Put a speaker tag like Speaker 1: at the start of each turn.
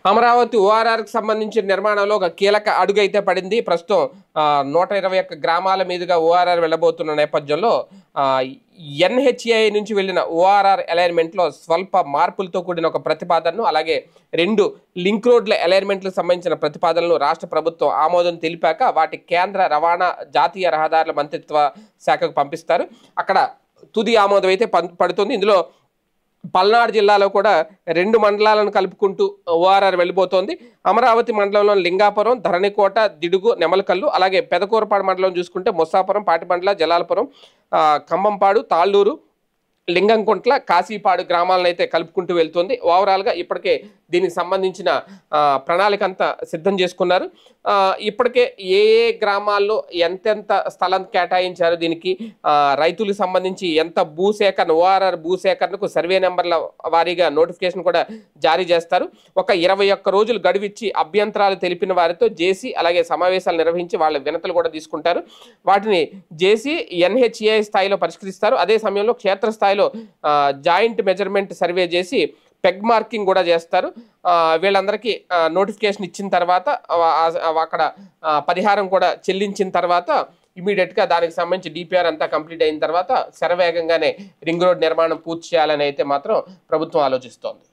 Speaker 1: అమరావతి ఓఆర్ఆర్కి సంబంధించిన నిర్మాణంలో ఒక కీలక అడుగు అయితే పడింది. ప్రస్తుతం 121 గ్రామాల మీదుగా ఓఆర్ఆర్ వెళ్ళబోతున్న నేపథ్యంలో ఎన్హెచ్ఏఐ నుంచి వెళ్ళిన ఓఆర్ఆర్ అలైన్మెంట్లో స్వల్ప మార్పులతో కూడిన ఒక ప్రతిపాదనను, అలాగే 2 లింక్ రోడ్ల అలైన్మెంట్లకు సంబంధించిన ప్రతిపాదనలు రాష్ట్ర ప్రభుత్వం ఆమోదం తెలిపాక వాటి కేంద్ర రవాణా జాతీయ రహదారుల మంత్రిత్వ శాఖకు పంపిస్తారు. అక్కడ తుది ఆమోదం అయితే పడుతుంది. ఇందులో పల్నాడు జిల్లాలో కూడా 2 మండలాలను కలుపుకుంటూ ఓఆర్ఆర్ వెళ్ళిపోతోంది. అమరావతి మండలంలో లింగాపురం, ధరణికోట, దిడుగు, నెమలకల్లు, అలాగే పెదకూరపాడు మండలం చూసుకుంటే ముస్సాపురం, పాటిబండ్ల, జలాలపురం, ఖమ్మంపాడు, తాళ్ళూరు, లింగంకుంట్ల, కాశీపాడు గ్రామాలను అయితే కలుపుకుంటూ వెళ్తుంది. ఓవరాల్గా ఇప్పటికే దీనికి సంబంధించిన ప్రణాళిక అంతా సిద్ధం చేసుకున్నారు. ఇప్పటికే ఏ గ్రామాల్లో ఎంతెంత స్థలం కేటాయించారు, దీనికి రైతులకు సంబంధించి ఎంత భూసేకరణ, ఓఆర్ఆర్ భూసేకరణకు సర్వే నెంబర్ల వారీగా నోటిఫికేషన్ కూడా జారీ చేస్తారు. ఒక 21 రోజులు గడువిచ్చి అభ్యంతరాలు తెలిపిన వారితో జేసీ అలాగే సమావేశాలు నిర్వహించి వాళ్ళ వినతులు కూడా తీసుకుంటారు. వాటిని జేసీ ఎన్హెచ్ఏ స్థాయిలో పరిష్కరిస్తారు. అదే సమయంలో క్షేత్రస్థాయిలో జాయింట్ మెజర్మెంట్ సర్వే చేసి పెగ్ మార్కింగ్ కూడా చేస్తారు. వీళ్ళందరికీ నోటిఫికేషన్ ఇచ్చిన తర్వాత అక్కడ పరిహారం కూడా చెల్లించిన తర్వాత ఇమీడియట్గా దానికి సంబంధించి డిపిఆర్ అంతా కంప్లీట్ అయిన తర్వాత శరవేగంగానే రింగ్ రోడ్ నిర్మాణం పూర్తి చేయాలని అయితే మాత్రం ప్రభుత్వం ఆలోచిస్తోంది.